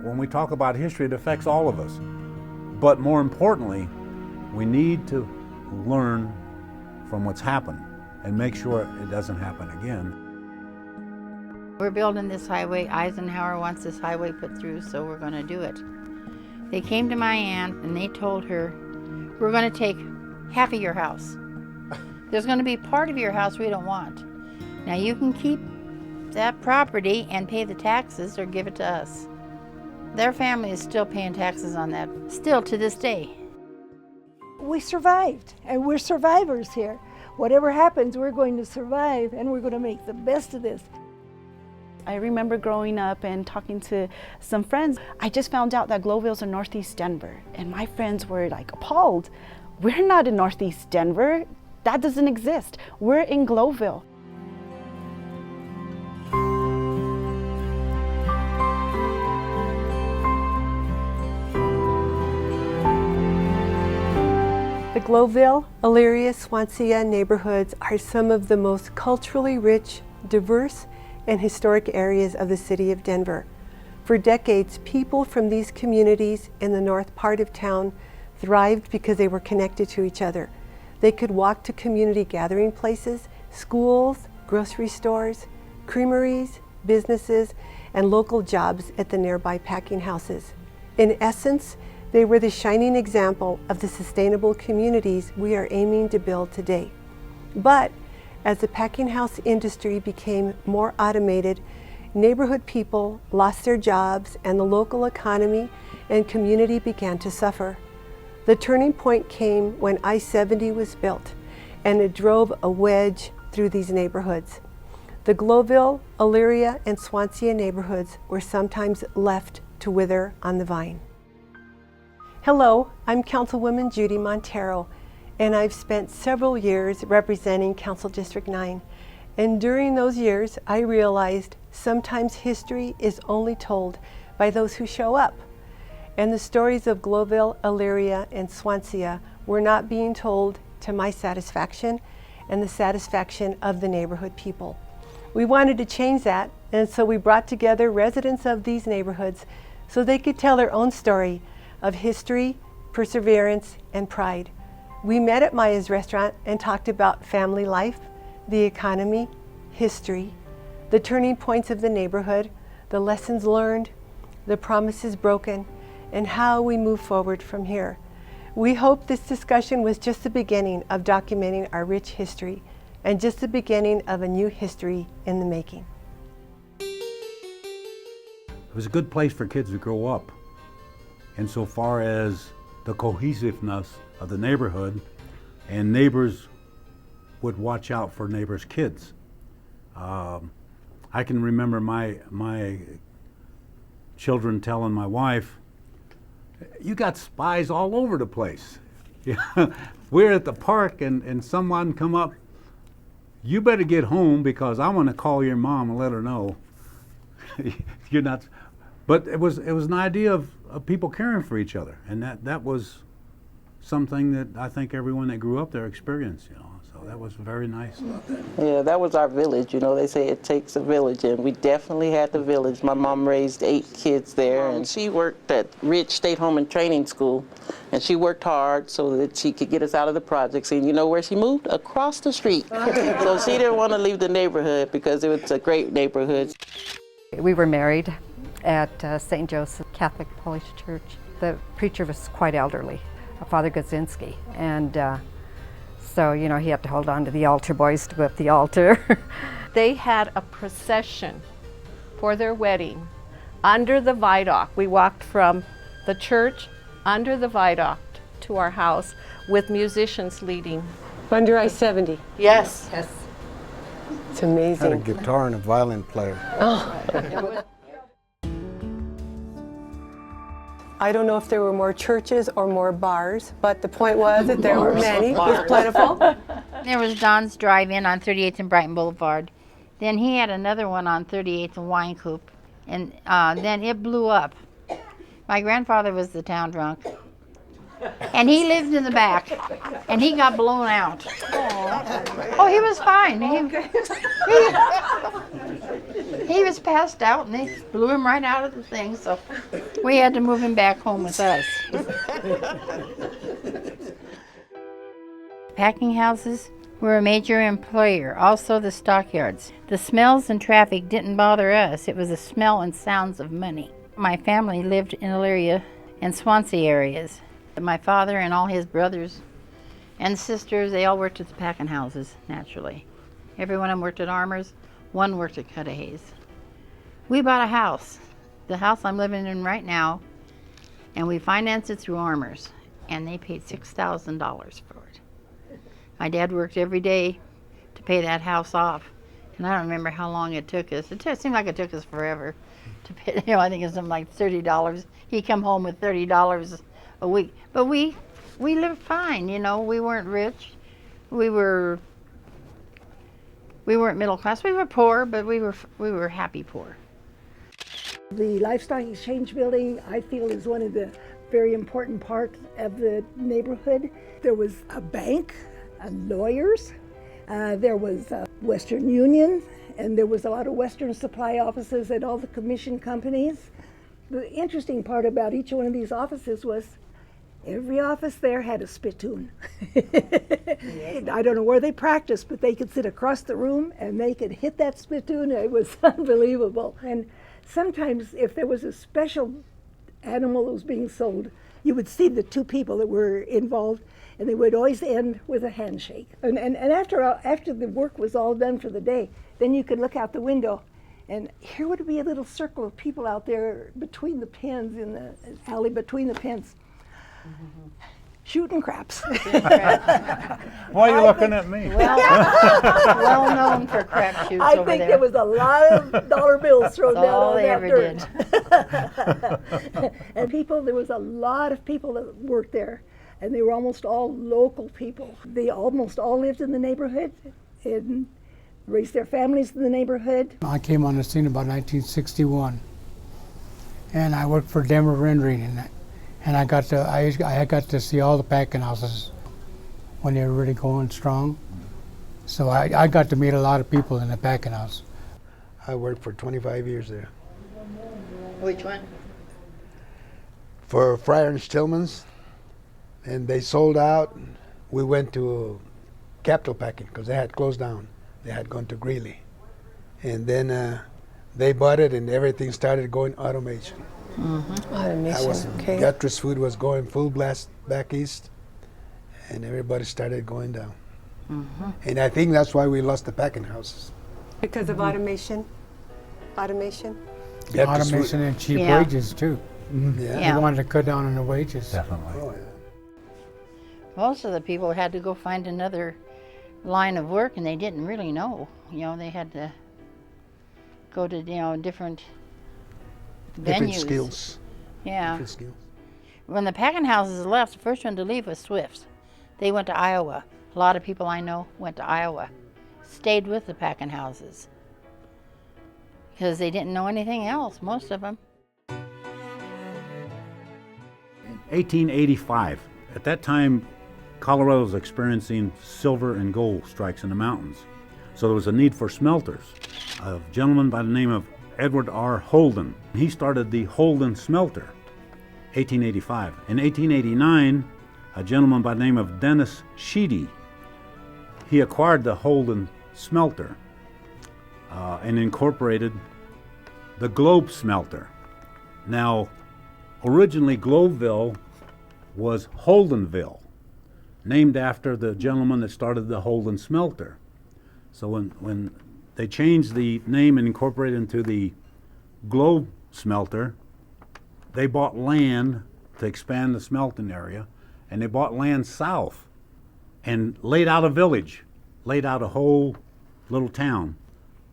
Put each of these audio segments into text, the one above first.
when we talk about history, it affects all of us. But more importantly, we need to learn from what's happened and make sure it doesn't happen again. We're building this highway. Eisenhower wants this highway put through, so we're going to do it. They came to my aunt and they told her, we're going to take half of your house. There's going to be part of your house we don't want. Now you can keep that property and pay the taxes or give it to us. Their family is still paying taxes on that, still to this day. We survived, and we're survivors here. Whatever happens, we're going to survive, and we're going to make the best of this. I remember growing up and talking to some friends. I just found out that Globeville's in Northeast Denver, and my friends were like appalled. We're not in Northeast Denver. That doesn't exist. We're in Globeville. The Globeville, Elyria, Swansea neighborhoods are some of the most culturally rich, diverse, and historic areas of the city of Denver. For decades, people from these communities in the north part of town thrived because they were connected to each other. They could walk to community gathering places, schools, grocery stores, creameries, businesses, and local jobs at the nearby packing houses. In essence, they were the shining example of the sustainable communities we are aiming to build today. But as the packing house industry became more automated, neighborhood people lost their jobs and the local economy and community began to suffer. The turning point came when I-70 was built, and it drove a wedge through these neighborhoods. The Globeville, Elyria, and Swansea neighborhoods were sometimes left to wither on the vine. Hello, I'm Councilwoman Judy Montero, and I've spent several years representing Council District 9. And during those years, I realized sometimes history is only told by those who show up. And the stories of Globeville, Elyria, and Swansea were not being told to my satisfaction and the satisfaction of the neighborhood people. We wanted to change that, and so we brought together residents of these neighborhoods so they could tell their own story of history, perseverance, and pride. We met at Maya's restaurant and talked about family life, the economy, history, the turning points of the neighborhood, the lessons learned, the promises broken, and how we move forward from here. We hope this discussion was just the beginning of documenting our rich history and just the beginning of a new history in the making. It was a good place for kids to grow up. Insofar as the cohesiveness of the neighborhood, and neighbors would watch out for neighbors' kids. I can remember my children telling my wife, "You got spies all over the place." We're at the park and someone come up, "You better get home because I want to call your mom and let her know." You're not. But it was an idea of people caring for each other, and that was something that I think everyone that grew up there experienced, So that was very nice. Yeah, that was our village. They say it takes a village, and we definitely had the village. My mom raised 8 kids there, and she worked at Ridge State Home and Training School, and she worked hard so that she could get us out of the projects. And you know where she moved? Across the street. So she didn't want to leave the neighborhood because it was a great neighborhood. We were married at St. Joseph Catholic Polish Church. The preacher was quite elderly, Father Gazinski, and so he had to hold on to the altar boys to go up the altar. They had a procession for their wedding under the viaduct. We walked from the church under the viaduct to our house with musicians leading. Under I-70. Yes. Yes. It's amazing. Had a guitar and a violin player. Oh. I don't know if there were more churches or more bars, but the point was that there were many. It was plentiful. There was Don's Drive-In on 38th and Brighton Boulevard. Then he had another one on 38th and Wine Coop, and then it blew up. My grandfather was the town drunk, and he lived in the back, and he got blown out. Oh, he was fine. He was passed out and they blew him right out of the thing, so we had to move him back home with us. Packing houses were a major employer, also the stockyards. The smells and traffic didn't bother us. It was the smell and sounds of money. My family lived in Elyria and Swansea areas. My father and all his brothers and sisters, they all worked at the packing houses, naturally. Every one of them worked at Armour's, one worked at Cudahy's. We bought a house, the house I'm living in right now, and we financed it through Armour's, and they paid $6,000 for it. My dad worked every day to pay that house off, and I don't remember how long it took us. It seemed like it took us forever to pay. I think it was something like $30. He come home with $30 a week, but we lived fine. We weren't rich, we weren't middle class. We were poor, but we were happy poor. The Livestock Exchange Building, I feel, is one of the very important parts of the neighborhood. There was a bank, lawyers, there was Western Union, and there was a lot of Western supply offices at all the commission companies. The interesting part about each one of these offices was every office there had a spittoon. I don't know where they practiced, but they could sit across the room and they could hit that spittoon. It was unbelievable. And sometimes if there was a special animal that was being sold, you would see the two people that were involved, and they would always end with a handshake. And after the work was all done for the day, then you could look out the window, and here would be a little circle of people out there between the pens, in the alley between the pens, shooting craps. Why are you looking at me? Well known for crap shoots I over think there. there was a lot of dollar bills thrown That's down all on they that ever dirt. And there was a lot of people that worked there, and they were almost all local people. They almost all lived in the neighborhood and raised their families in the neighborhood. I came on the scene about 1961, and I worked for Denver Rendering, and I got to see all the packing houses when they were really going strong. So I got to meet a lot of people in the packing house. I worked for 25 years there. Which one? For Fryer and Stillman's, and they sold out. We went to Capital Packing because they had closed down. They had gone to Greeley. And then they bought it and everything started going automation. Automation, okay. Guttress Food was going full blast back east, and everybody started going down. And I think that's why we lost the packing houses. Because of automation? Automation? Guttress Food. Automation and cheap Yeah. wages too. Yeah. They wanted to cut down on the wages. Definitely. Oh, yeah. Most of the people had to go find another line of work, and they didn't really know. They had to go to different venues. Different skills. Yeah. Different skills. When the packing houses left, the first one to leave was Swift's. They went to Iowa. A lot of people I know went to Iowa, stayed with the packing houses because they didn't know anything else, most of them. 1885. At that time, Colorado was experiencing silver and gold strikes in the mountains. So there was a need for smelters. A gentleman by the name of Edward R. Holden. He started the Holden Smelter, 1885. In 1889, a gentleman by the name of Dennis Sheedy, he acquired the Holden Smelter and incorporated the Globe Smelter. Now, originally Globeville was Holdenville, named after the gentleman that started the Holden Smelter. So when they changed the name and incorporated into the Globe Smelter, they bought land to expand the smelting area, and they bought land south and laid out a village, laid out a whole little town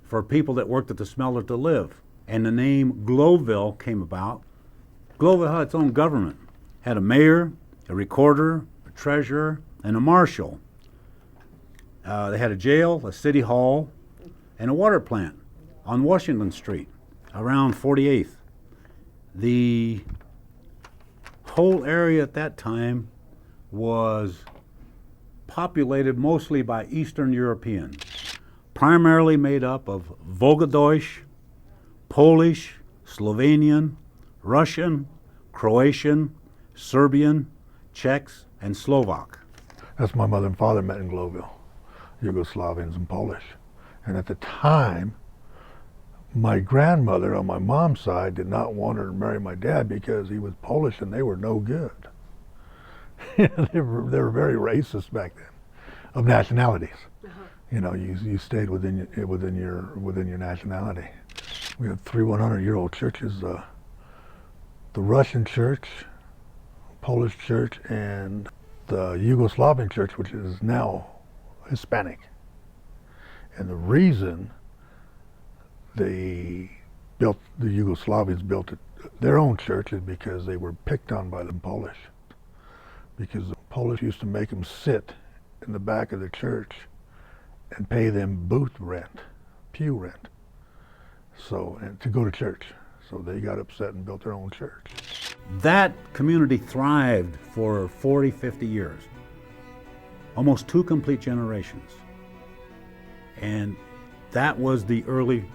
for people that worked at the smelter to live. And the name Globeville came about. Globeville had its own government, had a mayor, a recorder, a treasurer, and a marshal. They had a jail, a city hall, and a water plant on Washington Street around 48th. The whole area at that time was populated mostly by Eastern Europeans, primarily made up of Vogeldeutsch, Polish, Slovenian, Russian, Croatian, Serbian, Czechs, and Slovak. That's my mother and father met in Glowville, Yugoslavians and Polish. And at the time, my grandmother on my mom's side did not want her to marry my dad because he was Polish and they were no good. they were very racist back then, of nationalities. You know, you stayed within your nationality. We have 3 100-year-old churches: the Russian church, Polish church, and the Yugoslavian church, which is now Hispanic. And the reason the Yugoslavians built their own church is because they were picked on by the Polish. Because the Polish used to make them sit in the back of the church and pay them booth rent, pew rent, and to go to church. So they got upset and built their own church. That community thrived for 40, 50 years, almost 2 complete generations. And that was the early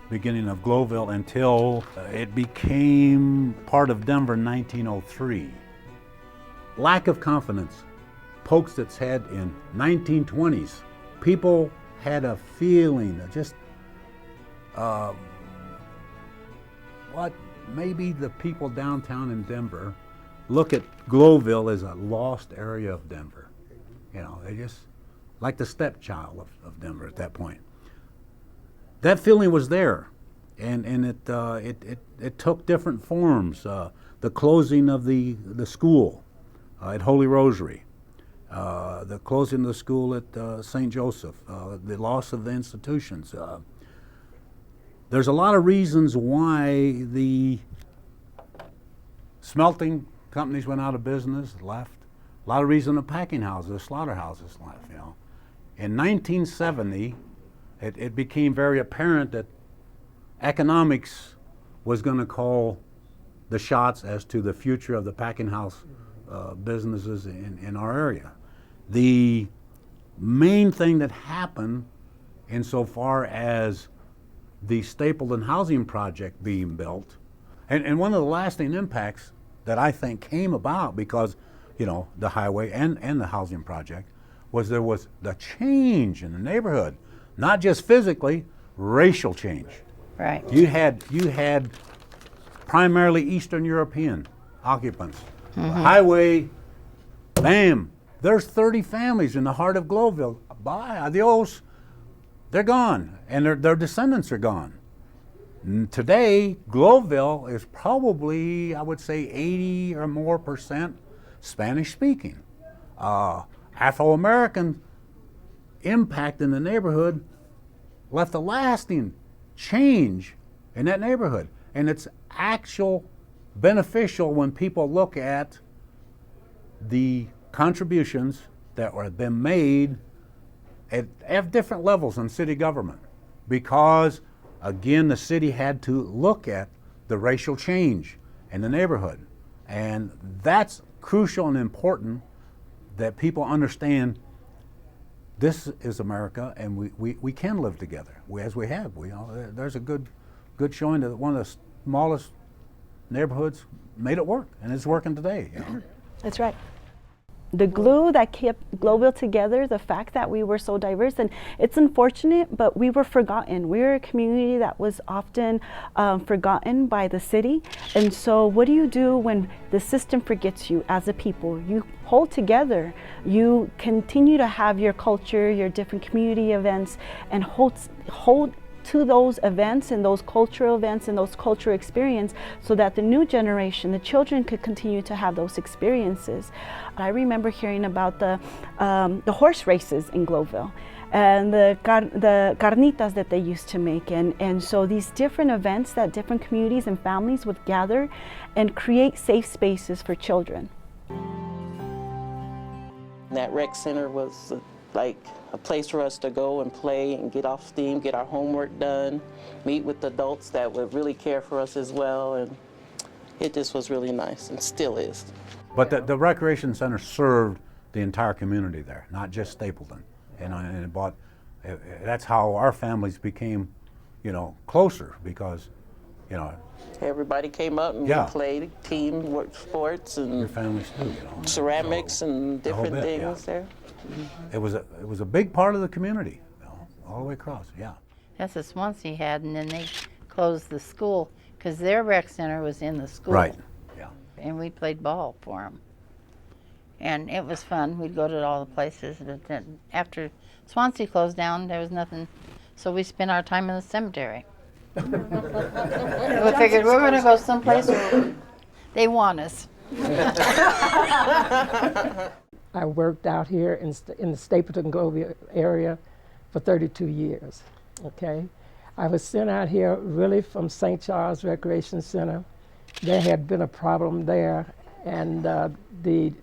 beginning of Glowville until it became part of Denver in 1903. Lack of confidence pokes its head in 1920s. People had a feeling of just maybe the people downtown in Denver look at Glowville as a lost area of Denver. You know, they just like the stepchild of Denver at that point. That feeling was there, and it took different forms. The closing of the school at Holy Rosary, the closing of the school at St. Joseph, the loss of the institutions. There's a lot of reasons why the smelting companies went out of business, left. A lot of reasons the packing houses, the slaughterhouses left, you know. In 1970, it became very apparent that economics was going to call the shots as to the future of the packing house businesses in our area. The main thing that happened insofar as the Stapleton housing project being built, and one of the lasting impacts that I think came about because, you know, the highway and the housing project, was there was the change in the neighborhood, not just physically, racial change. Right. You had primarily Eastern European occupants. The highway, bam, there's 30 families in the heart of Glowville. Bye, adios. They're gone, and their descendants are gone. Today, Glowville is probably, I would say, 80 or more % Spanish speaking. Afro-American impact in the neighborhood left a lasting change in that neighborhood. And it's actual beneficial when people look at the contributions that have been made at different levels in city government, because again, the city had to look at the racial change in the neighborhood. And that's crucial and important that people understand this is America, and we can live together, as we have. There's a good showing that one of the smallest neighborhoods made it work, and it's working today. You know? That's right. The glue that kept Glowville together, the fact that we were so diverse, and it's unfortunate, but we were forgotten. We were a community that was often forgotten by the city. And so what do you do when the system forgets you as a people? You hold together. You continue to have your culture, your different community events, and hold to those events and those cultural events and those cultural experiences, so that the new generation, the children, could continue to have those experiences. I remember hearing about the horse races in Glowville and the carnitas that they used to make, and so these different events that different communities and families would gather and create safe spaces for children. That rec center was like a place for us to go and play and get off steam, get our homework done, meet with adults that would really care for us as well, and it just was really nice, and still is. But the recreation center served the entire community there, not just Stapleton. And that's how our families became, you know, closer, because You know, Everybody came up and Yeah. we played team work sports your and families too, you know. ceramics So, and the whole different bit, yeah. things there. It was a big part of the community, you know, all the way across, yeah. That's what Swansea had, and then they closed the school because their rec center was in the school. Right, yeah. And we played ball for them. And it was fun. We'd go to all the places. But then after Swansea closed down, there was nothing. So we spent our time in the cemetery. We figured we're going to go someplace where they want us. I worked out here in the Stapleton Grove area for 32 years, okay? I was sent out here really from St. Charles Recreation Center. There had been a problem there, and the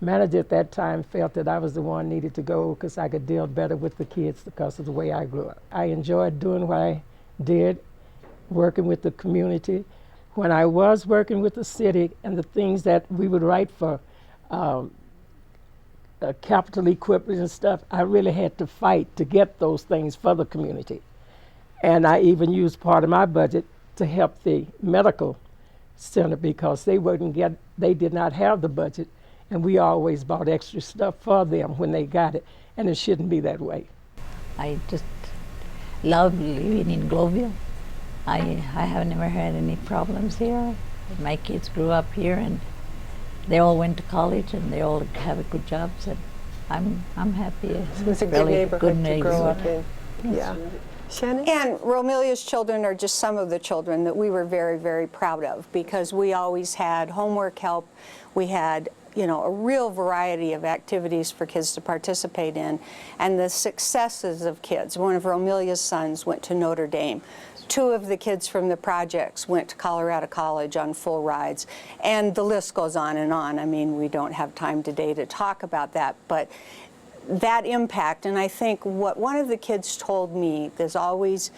manager at that time felt that I was the one needed to go because I could deal better with the kids because of the way I grew up. I enjoyed doing what I did, working with the community. When I was working with the city and the things that we would write for capital equipment and stuff, I really had to fight to get those things for the community. And I even used part of my budget to help the medical center because they did not have the budget, and we always bought extra stuff for them when they got it, and it shouldn't be that way. I just love living in Globeville. I have never had any problems here. My kids grew up here, and they all went to college, and they all have good jobs, and I'm happy. It's a good really neighborhood to grow up neighborhood. in. Yeah. Shannon? And Romelia's children are just some of the children that we were very, very proud of because we always had homework help. We had, you know, a real variety of activities for kids to participate in. And the successes of kids. One of Romelia's sons went to Notre Dame. 2 of the kids from the projects went to Colorado College on full rides. And the list goes on and on. I mean, we don't have time today to talk about that, but that impact, and I think what one of the kids told me has always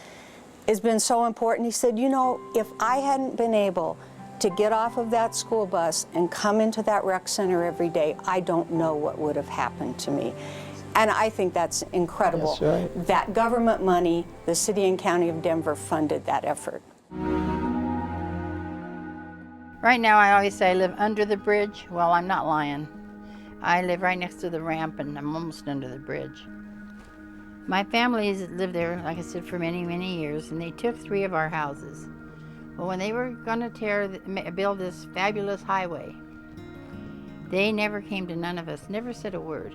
has been so important. He said, you know, if I hadn't been able to get off of that school bus and come into that rec center every day, I don't know what would have happened to me. And I think that's incredible. That's right. That government money, the city and county of Denver funded that effort. Right now, I always say I live under the bridge. Well, I'm not lying. I live right next to the ramp, and I'm almost under the bridge. My family's lived there, like I said, for many, many years, and they took 3 of our houses. But when they were going to build this fabulous highway, they never came to none of us, never said a word.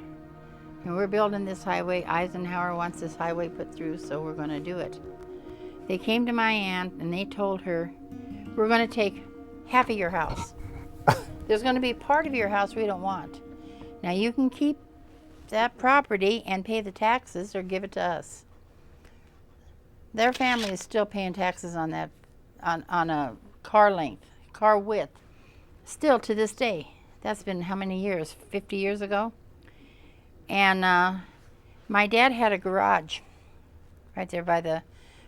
And we're building this highway. Eisenhower wants this highway put through, so we're going to do it. They came to my aunt, and they told her, we're going to take half of your house. There's going to be part of your house we don't want. Now you can keep that property and pay the taxes or give it to us. Their family is still paying taxes on that, on a car width, still to this day. That's been how many years? 50 years ago? And my dad had a garage right there by the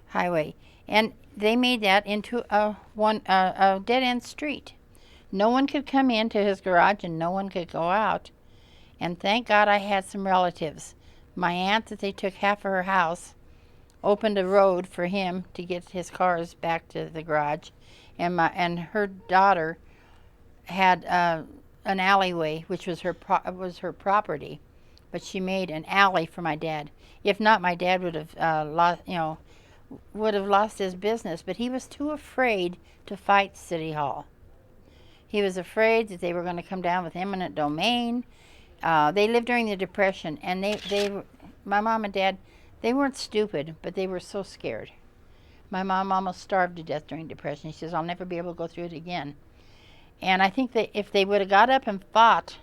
highway, and they made that into a dead-end street. No one could come into his garage and no one could go out. And thank God I had some relatives. My aunt, that they took half of her house, opened a road for him to get his cars back to the garage, and her daughter had an alleyway, which was her property, but she made an alley for my dad. If not, my dad would have lost his business. But he was too afraid to fight City Hall. He was afraid that they were going to come down with eminent domain. They lived during the Depression, and my mom and dad, they weren't stupid, but they were so scared. My mom almost starved to death during Depression. She says, I'll never be able to go through it again. And I think that if they would have got up and fought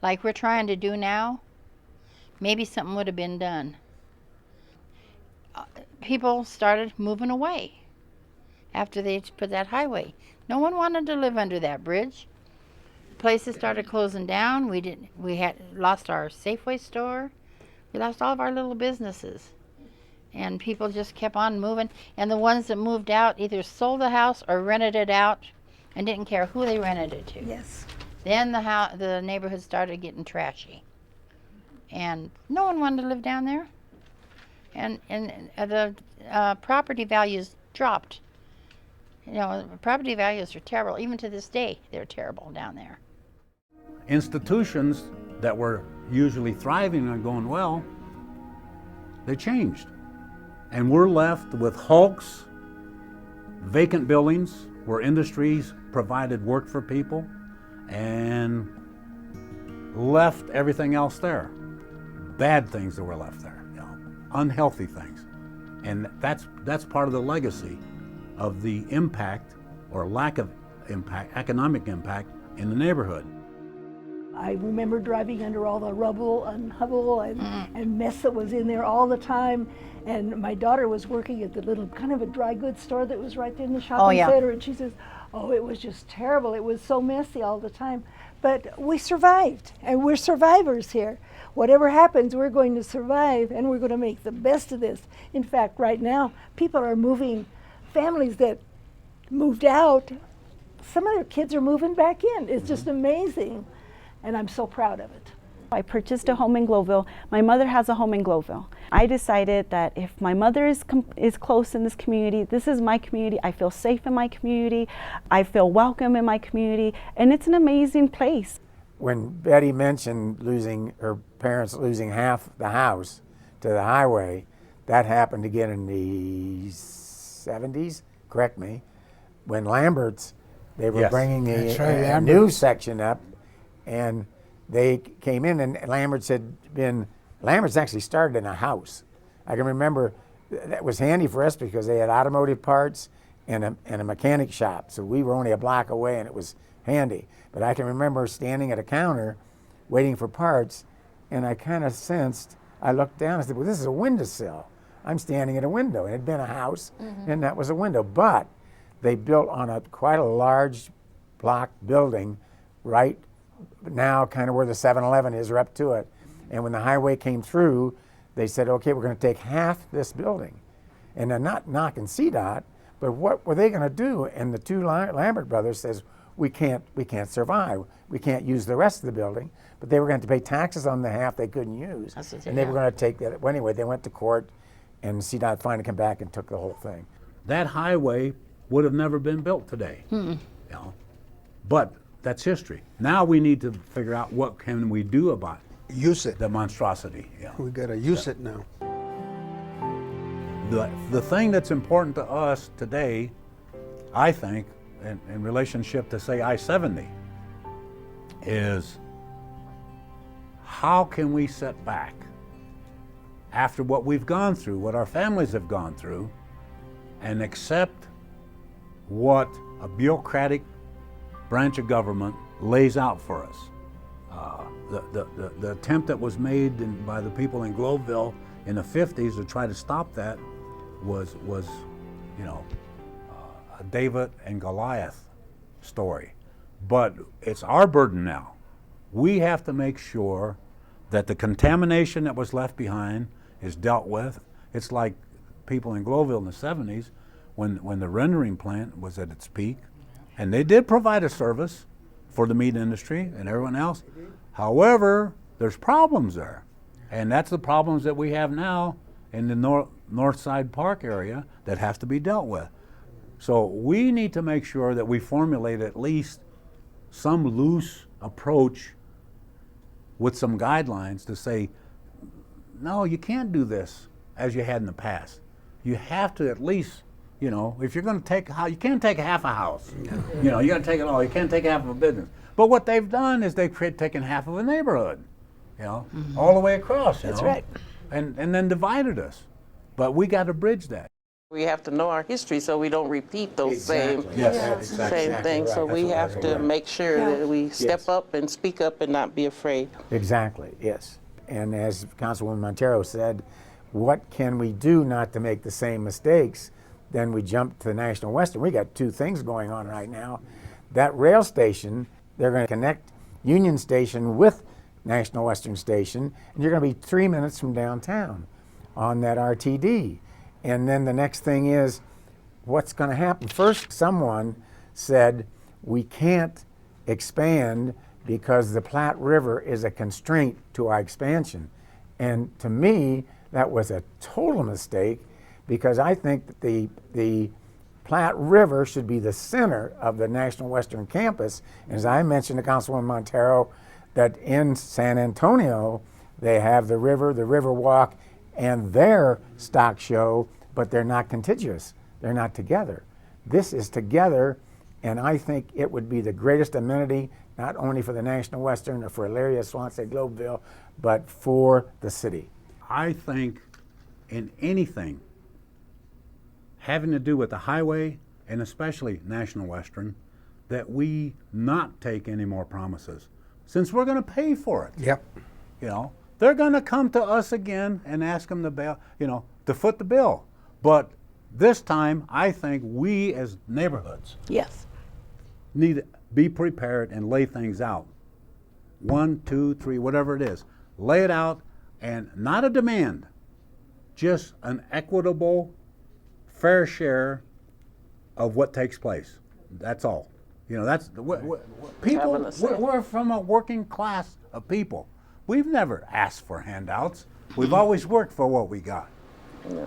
like we're trying to do now, maybe something would have been done. People started moving away after they put that highway. No one wanted to live under that bridge. Places started closing down. We had lost our Safeway store. We lost all of our little businesses. And people just kept on moving. And the ones that moved out either sold the house or rented it out and didn't care who they rented it to. Yes. Then the neighborhood started getting trashy. And no one wanted to live down there. And the property values dropped. You know, property values are terrible. Even to this day, they're terrible down there. Institutions that were usually thriving and going well, they changed. And we're left with hulks, vacant buildings where industries provided work for people and left everything else there. Bad things that were left there, you know, unhealthy things. And that's part of the legacy of the impact or lack of impact, economic impact in the neighborhood. I remember driving under all the rubble and hubble and mess that was in there all the time. And my daughter was working at the little kind of a dry goods store that was right there in the shopping center. And she says, oh, it was just terrible. It was so messy all the time. But we survived, and we're survivors here. Whatever happens, we're going to survive, and we're going to make the best of this. In fact, right now, people are moving, families that moved out, some of their kids are moving back in. It's just amazing. And I'm so proud of it. I purchased a home in Gloveville. My mother has a home in Gloveville. I decided that if my mother is close in this community, this is my community. I feel safe in my community. I feel welcome in my community, and it's an amazing place. When Betty mentioned losing her parents losing half the house to the highway, that happened again in the 70s. Correct me. When Lambert's, they were bringing a new section up. And they came in, and Lambert's actually started in a house. I can remember that was handy for us because they had automotive parts and a mechanic shop. So we were only a block away, and it was handy. But I can remember standing at a counter waiting for parts, and I kind of sensed, I looked down and said, well, this is a windowsill. I'm standing at a window. It had been a house, and that was a window. But they built on quite a large block building right now, kind of where the 7-Eleven is, or up to it. And when the highway came through, they said, okay, we're going to take half this building. And they're not knocking CDOT, but what were they going to do? And the two Lambert brothers says, we can't survive. We can't use the rest of the building. But they were going to pay taxes on the half they couldn't use. And they were going to take that. Well, anyway, they went to court, and CDOT finally came back and took the whole thing. That highway would have never been built today. You know? But that's history. Now we need to figure out what can we do about use it. The monstrosity. Yeah. We got to use it now. The thing that's important to us today, I think, in relationship to, say, I-70, is how can we sit back after what we've gone through, what our families have gone through, and accept what a bureaucratic branch of government lays out for us. The attempt that was made by the people in Gloveville in the 50s to try to stop that was you know, a David and Goliath story. But it's our burden now. We have to make sure that the contamination that was left behind is dealt with. It's like people in Gloveville in the 70s when the rendering plant was at its peak. And they did provide a service for the meat industry and everyone else. However, there's problems there. And that's the problems that we have now in the Northside Park area that have to be dealt with. So we need to make sure that we formulate at least some loose approach with some guidelines to say, no, you can't do this as you had in the past. You have to at least, you know, if you're going to take a house, you can't take half a house. You know, you got to take it all. You can't take half of a business. But what they've done is they've taken half of a neighborhood, you know, all the way across. That's right. And then divided us. But we got to bridge that. We have to know our history so we don't repeat those same Exactly things. So we have to make sure that we step up and speak up and not be afraid. Exactly, yes. And as Councilwoman Montero said, what can we do not to make the same mistakes? Then we jump to the National Western. We got two things going on right now. That rail station, they're going to connect Union Station with National Western Station, and you're going to be 3 minutes from downtown on that RTD. And then the next thing is, what's going to happen? First, someone said, we can't expand because the Platte River is a constraint to our expansion. And to me, that was a total mistake, because I think that the Platte River should be the center of the National Western Campus. And as I mentioned to Councilwoman Montero, that in San Antonio, they have the river walk, and their stock show, but they're not contiguous. They're not together. This is together, and I think it would be the greatest amenity, not only for the National Western or for Elyria, Swansea, Globeville, but for the city. I think in anything having to do with the highway, and especially National Western, that we not take any more promises, since we're going to pay for it. Yep. You know, they're going to come to us again and ask them to bail, you know, to foot the bill. But this time, I think we as neighborhoods Yes. need to be prepared and lay things out. 1, 2, 3, whatever it is. Lay it out, and not a demand, just an equitable, fair share of what takes place. That's all. You know, that's people. We're from a working class of people. We've never asked for handouts. We've always worked for what we got. Yeah.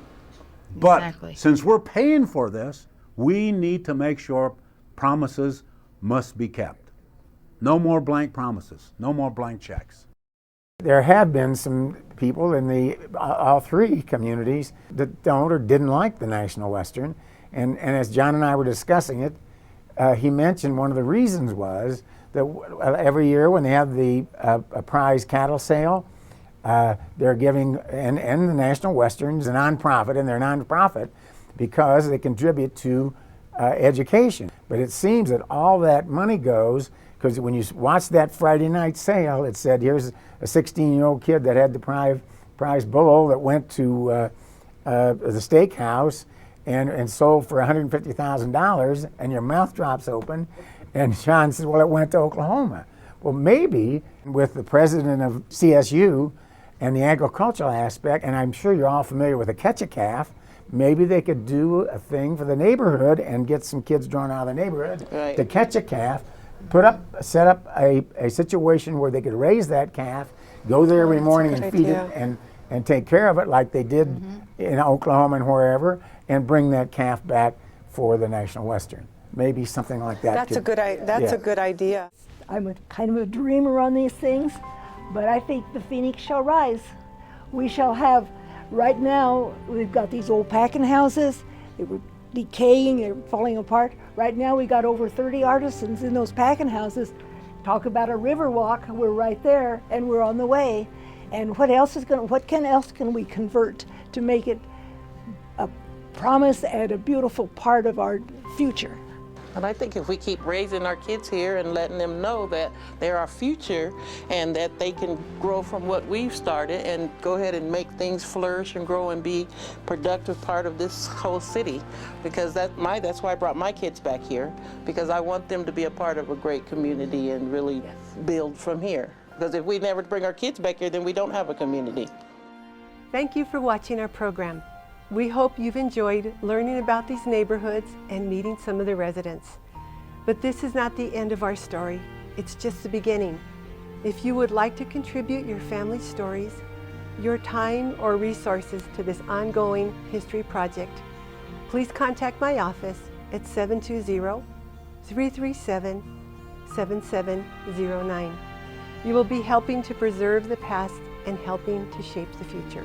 But Exactly. since we're paying for this, we need to make sure promises must be kept. No more blank promises. No more blank checks. There have been some people in all three communities that don't or didn't like the National Western. And as John and I were discussing it, he mentioned one of the reasons was that every year when they have the prize cattle sale, they're giving, and the National Western's a nonprofit, and they're nonprofit because they contribute to education. But it seems that all that money goes, because when you watch that Friday night sale, it said here's a 16-year-old kid that had the prize bull that went to the steakhouse and sold for $150,000, and your mouth drops open. And Sean says, well, it went to Oklahoma. Well, maybe with the president of CSU and the agricultural aspect, and I'm sure you're all familiar with a Catch-A-Calf, maybe they could do a thing for the neighborhood and get some kids drawn out of the neighborhood to catch a calf, set up a situation where they could raise that calf, go there every morning and feed it and take care of it like they did in Oklahoma and wherever, and bring that calf back for the National Western. Maybe something like that. That's a good idea. I'm kind of a dreamer on these things, but I think the phoenix shall rise. We shall have, right now, we've got these old packing houses. They were decaying, they're falling apart. Right now we got over 30 artisans in those packing houses. Talk about a river walk, we're right there and we're on the way. And what else can we convert to make it a promise and a beautiful part of our future? And I think if we keep raising our kids here and letting them know that they're our future and that they can grow from what we've started and go ahead and make things flourish and grow and be productive part of this whole city, because that's why I brought my kids back here, because I want them to be a part of a great community and really build from here. Because if we never bring our kids back here, then we don't have a community. Thank you for watching our program. We hope you've enjoyed learning about these neighborhoods and meeting some of the residents. But this is not the end of our story. It's just the beginning. If you would like to contribute your family's stories, your time or resources to this ongoing history project, please contact my office at 720-337-7709. You will be helping to preserve the past and helping to shape the future.